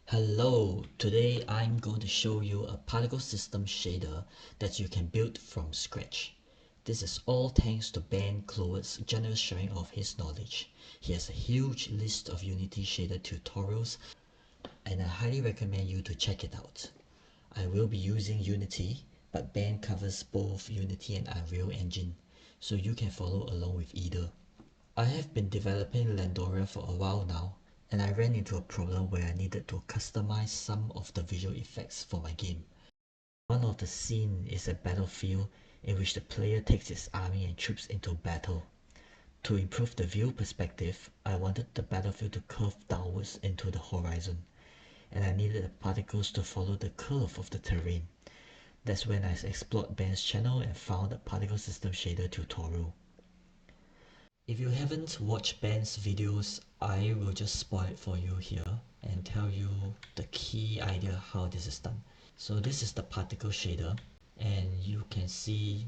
Hello, today I'm going to show you a particle system shader that you can build from scratch. This is all thanks to Ben Cloward's generous sharing of his knowledge. He has a huge list of Unity shader tutorials and I highly recommend you to check it out. I will be using Unity, but Ben covers both Unity and Unreal Engine, so you can follow along with either. I have been developing Landoria for a while now, and I ran into a problem where I needed to customize some of the visual effects for my game. One of the scenes is a battlefield in which the player takes his army and troops into battle. To improve the view perspective, I wanted the battlefield to curve downwards into the horizon, and I needed the particles to follow the curve of the terrain. That's when I explored Ben's channel and found the particle system shader tutorial. If you haven't watched Ben's videos, I will just spoil it for you here and tell you the key idea how this is done. So this is the particle shader, and you can see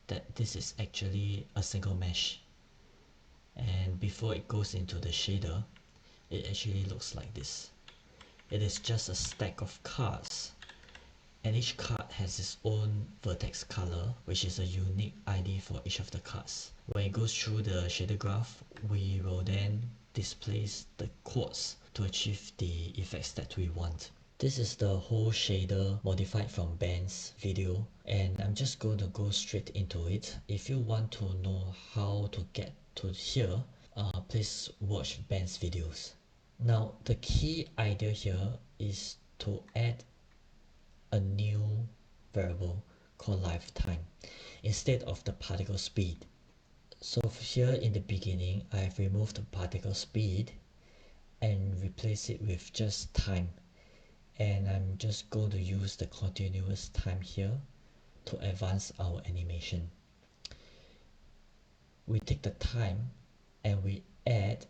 that this is actually a single mesh. And before it goes into the shader, it actually looks like this. It is just a stack of cards, and each card has its own vertex color, which is a unique ID for each of the cards. When it goes through the shader graph, we will then displace the quotes to achieve the effects that we want. This is the whole shader modified from Ben's video, and I'm just going to go straight into it. If you want to know how to get to here, please watch Ben's videos. Now, the key idea here is to add a new variable called lifetime instead of the particle speed. So here in the beginning, I've removed the particle speed and replace it with just time. And I'm just going to use the continuous time here to advance our animation. We take the time and we add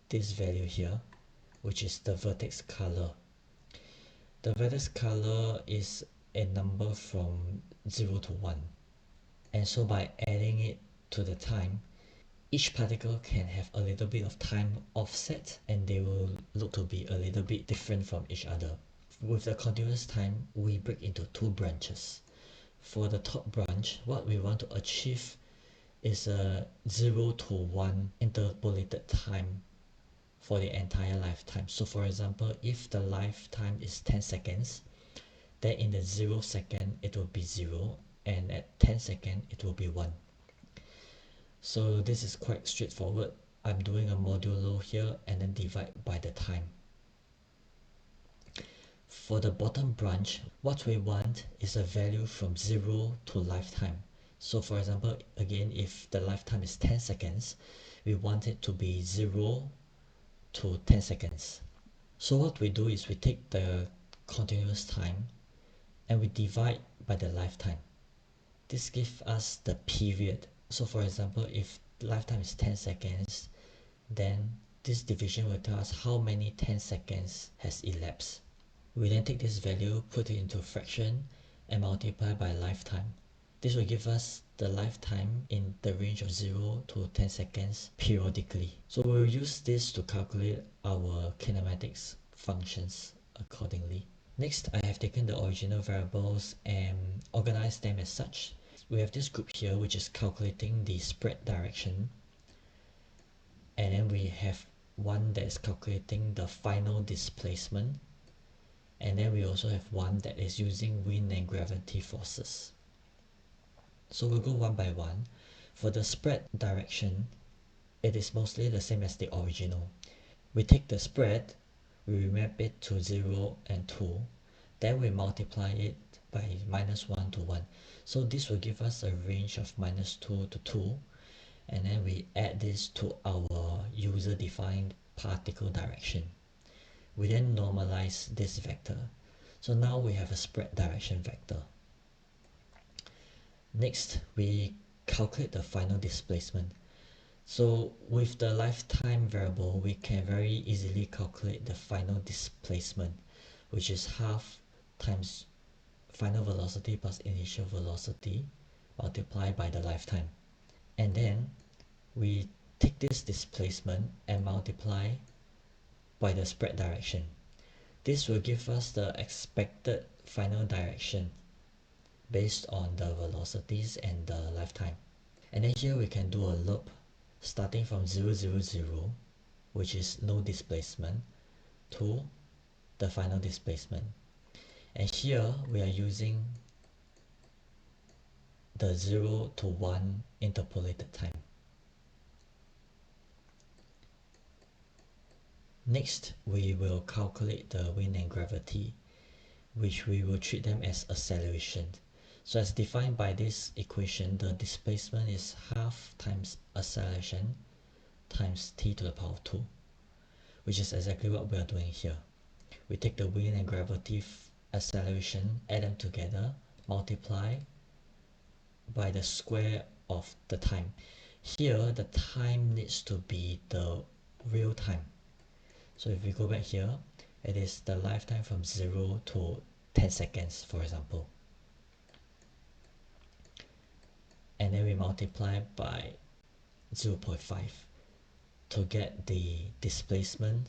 this value here, which is the vertex color. The vertex color is a number from 0 to 1. And so by adding it to the time, each particle can have a little bit of time offset and they will look to be a little bit different from each other. With the continuous time, we break into two branches. For the top branch, what we want to achieve is a 0 to 1 interpolated time for the entire lifetime. So for example, if the lifetime is 10 seconds, then in the 0 second it will be 0, and at 10 second it will be 1. So this is quite straightforward. I'm doing a modulo here and then divide by the time. For the bottom branch, what we want is a value from 0 to lifetime. So for example, again, if the lifetime is 10 seconds, we want it to be 0 to 10 seconds. So what we do is we take the continuous time and we divide by the lifetime. This gives us the period. So for example, if lifetime is 10 seconds, then this division will tell us how many 10 seconds has elapsed. We then take this value, put it into a fraction, and multiply by lifetime. This will give us the lifetime in the range of 0 to 10 seconds periodically. So we'll use this to calculate our kinematics functions accordingly. Next, I have taken the original variables and organized them as such. We have this group here which is calculating the spread direction, and then we have one that is calculating the final displacement, and then we also have one that is using wind and gravity forces. So we'll go one by one. For the spread direction, it is mostly the same as the original. We take the spread, we remap it to 0 and 2, then we multiply it by -1 to 1. So this will give us a range of -2 to 2, and then we add this to our user-defined particle direction. We then normalize this vector. So now we have a spread direction vector. Next, we calculate the final displacement. So with the lifetime variable, we can very easily calculate the final displacement, which is half times final velocity plus initial velocity multiplied by the lifetime. And then we take this displacement and multiply by the spread direction. This will give us the expected final direction based on the velocities and the lifetime. And then here we can do a loop starting from 0, 0, 0, which is no displacement, to the final displacement. And here we are using the 0 to 1 interpolated time. Next, we will calculate the wind and gravity, which we will treat them as acceleration. So as defined by this equation, the displacement is half times acceleration times t to the power of 2, which is exactly what we are doing here. We take the wind and gravity acceleration, add them together, multiply by the square of the time. Here, the time needs to be the real time. So if we go back here, it is the lifetime from 0 to 10 seconds, for example. And then we multiply by 0.5 to get the displacement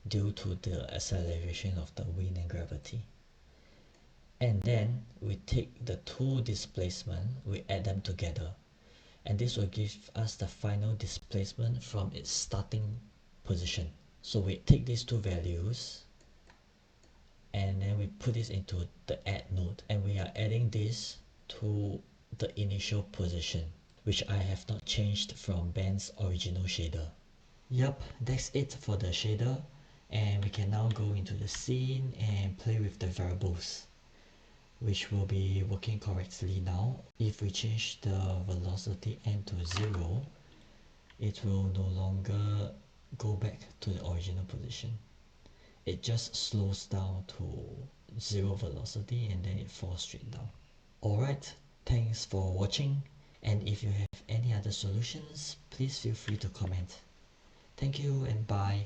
due to the acceleration of the wind and gravity. And then we take the two displacements, we add them together, and this will give us the final displacement from its starting position. So we take these two values and then we put this into the add node, and we are adding this to the initial position, which I have not changed from Ben's original shader. Yup, that's it for the shader, and we can now go into the scene and play with the variables, which will be working correctly now. If we change the velocity n to 0, it will no longer go back to the original position. It just slows down to 0 velocity and then it falls straight down. Alright, thanks for watching, and if you have any other solutions, please feel free to comment. Thank you and bye.